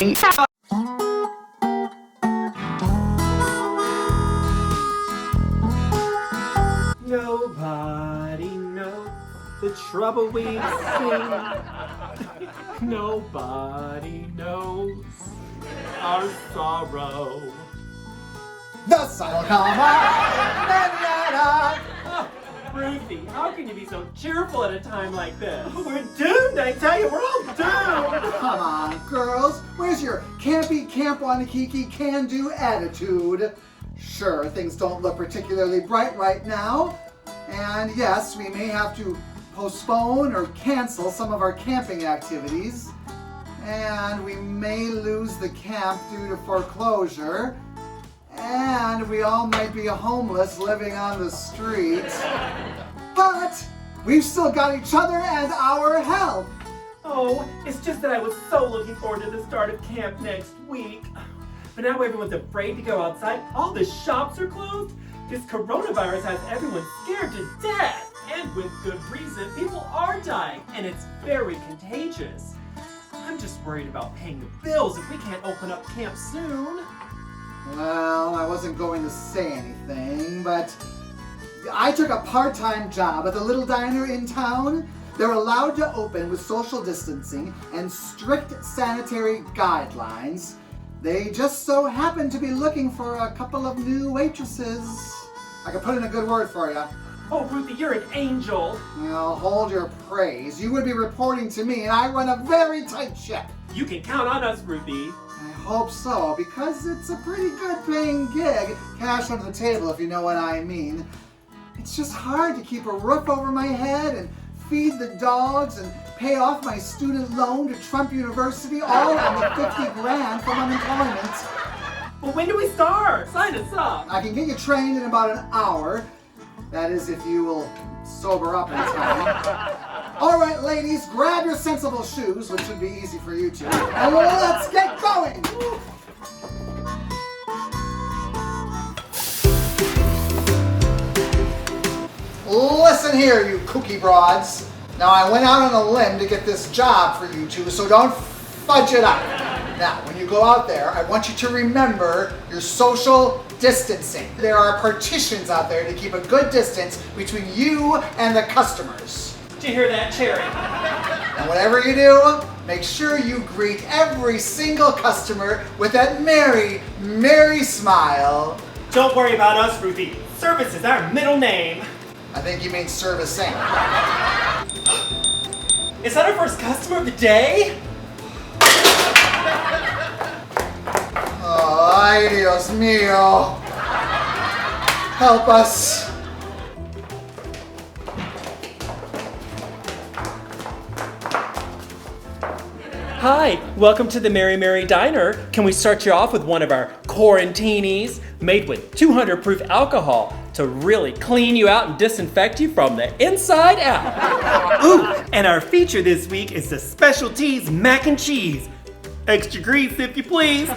Nobody knows the trouble we see. Nobody knows our sorrow. The sun will come up. Ruthie, how can you be so cheerful at a time like this? We're doomed, I tell you, we're all doomed! Come on, girls. Where's your campy CampWannakiki can-do attitude? Sure, things don't look particularly bright right now. And yes, we may have to postpone or cancel some of our camping activities. And we may lose the camp due to foreclosure. And we all might be homeless living on the street. But we've still got each other and our help. Oh, it's just that I was so looking forward to the start of camp next week. But now everyone's afraid to go outside. All the shops are closed. This coronavirus has everyone scared to death. And with good reason, people are dying. And it's very contagious. I'm just worried about paying the bills if we can't open up camp soon. Well, I wasn't going to say anything, but I took a part-time job at the little diner in town. They're allowed to open with social distancing and strict sanitary guidelines. They just so happen to be looking for a couple of new waitresses. I can put in a good word for you. Oh, Ruthie, you're an angel. Well, hold your praise. You would be reporting to me, and I run a very tight ship. You can count on us, Ruthie. I hope so, because it's a pretty good paying gig. Cash under the table, if you know what I mean. It's just hard to keep a roof over my head and feed the dogs and pay off my student loan to Trump University, all on the 50 grand from unemployment. Well, when do we start? Sign us up. I can get you trained in about an hour. That is, if you will sober up in time. All right, ladies, grab your sensible shoes, which should be easy for you two, and let's get going! Listen here, you kooky broads. Now, I went out on a limb to get this job for you two, so don't fudge it up. Now, when you go out there, I want you to remember your social distancing. There are partitions out there to keep a good distance between you and the customers. Did you hear that, Cherry? And whatever you do, make sure you greet every single customer with that merry, merry smile. Don't worry about us, Ruthie. Service is our middle name. I think you mean servicing. Is that our first customer of the day? Oh, ay Dios mío. Help us. Hi, welcome to the Merry Mary Diner. Can we start you off with one of our quarantinis made with 200 proof alcohol to really clean you out and disinfect you from the inside out. Ooh, and our feature this week is the Specialties Mac and Cheese. Extra grease if you please.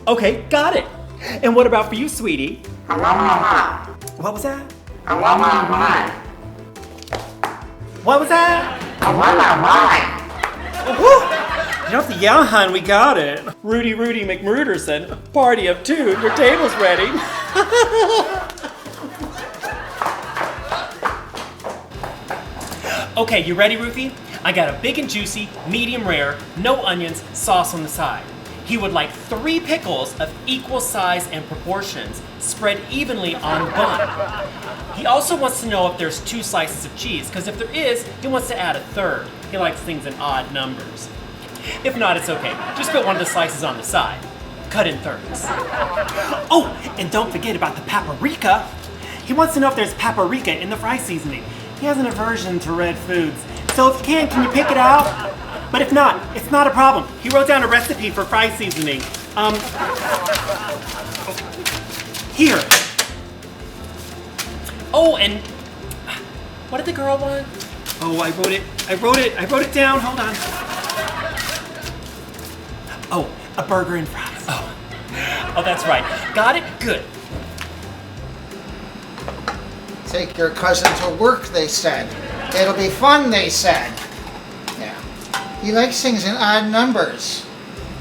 Okay, got it. And what about for you, sweetie? What was that? What was that? Woo! You don't have to yell, hon, we got it. Rudy McMruderson, party of two, your table's ready. Okay, you ready, Ruthie? I got a big and juicy, medium rare, no onions, sauce on the side. He would like 3 pickles of equal size and proportions, spread evenly on bun. He also wants to know if there's 2 slices of cheese, because if there is, he wants to add a 3rd. He likes things in odd numbers. If not, it's okay. Just put one of the slices on the side. Cut in 3rds. Oh, and don't forget about the paprika. He wants to know if there's paprika in the fry seasoning. He has an aversion to red foods. So if you can you pick it out? But if not, it's not a problem. He wrote down a recipe for fry seasoning. Here. Oh, and what did the girl want? Oh, I wrote it down. Hold on. Oh, a burger and fries. Oh, that's right. Got it? Good. Take your cousin to work, they said. It'll be fun, they said. Yeah. He likes things in odd numbers.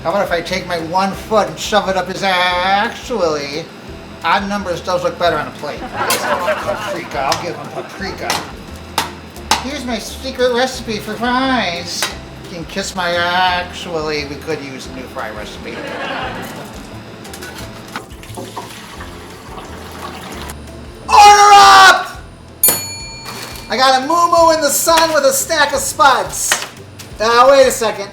How about if I take my 1 foot and shove it up his actually? Odd numbers does look better on a plate. Paprika, I'll give him paprika. Here's my secret recipe for fries. You can kiss my actually. We could use a new fry recipe. Order up! I got a moo-moo in the sun with a stack of spuds. Wait a second.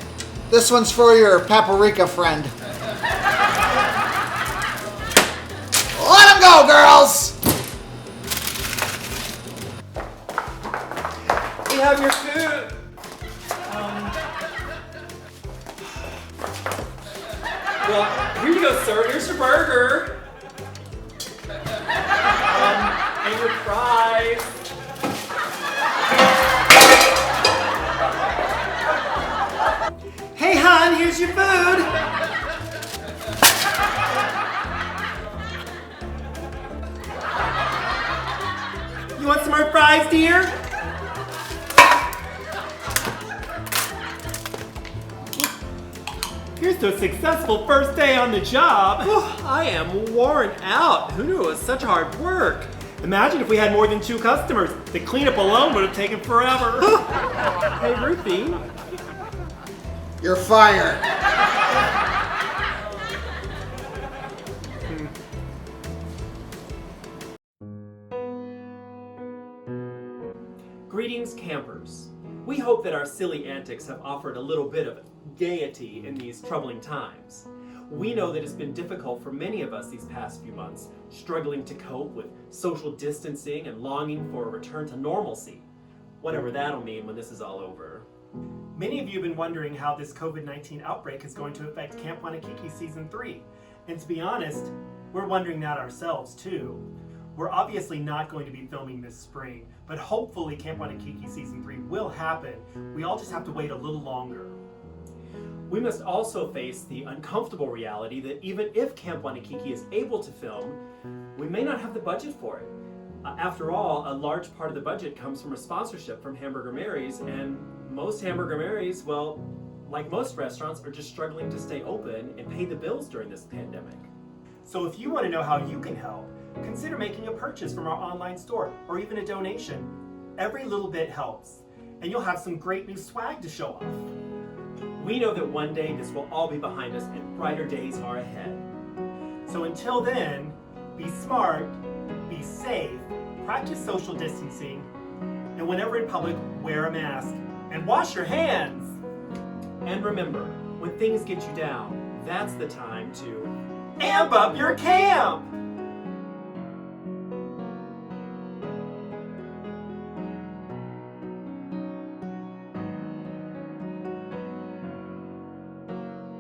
This one's for your paprika friend. Let him go, girls! We have your food. Well, here you go, sir. Here's your burger. And your fries. Hey, hon, here's your food. You want some more fries, dear? Here's to a successful first day on the job. I am worn out. Who knew it was such hard work? Imagine if we had more than 2 customers. The cleanup alone would have taken forever. Hey, Ruthie. You're fired. Greetings, campers. We hope that our silly antics have offered a little bit of gaiety in these troubling times. We know that it's been difficult for many of us these past few months, struggling to cope with social distancing and longing for a return to normalcy, whatever that'll mean when this is all over. Many of you have been wondering how this COVID-19 outbreak is going to affect CampWannakiki Season 3. And to be honest, we're wondering that ourselves too. We're obviously not going to be filming this spring, but hopefully CampWannakiki Season 3 will happen. We all just have to wait a little longer. We must also face the uncomfortable reality that even if CampWannakiki is able to film, we may not have the budget for it. After all, a large part of the budget comes from a sponsorship from Hamburger Mary's, and most Hamburger Mary's, well, like most restaurants, are just struggling to stay open and pay the bills during this pandemic. So if you want to know how you can help, consider making a purchase from our online store or even a donation. Every little bit helps, and you'll have some great new swag to show off. We know that one day this will all be behind us and brighter days are ahead. So until then, be smart, be safe, practice social distancing, and whenever in public, wear a mask and wash your hands. And remember, when things get you down, that's the time to Amp up your camp!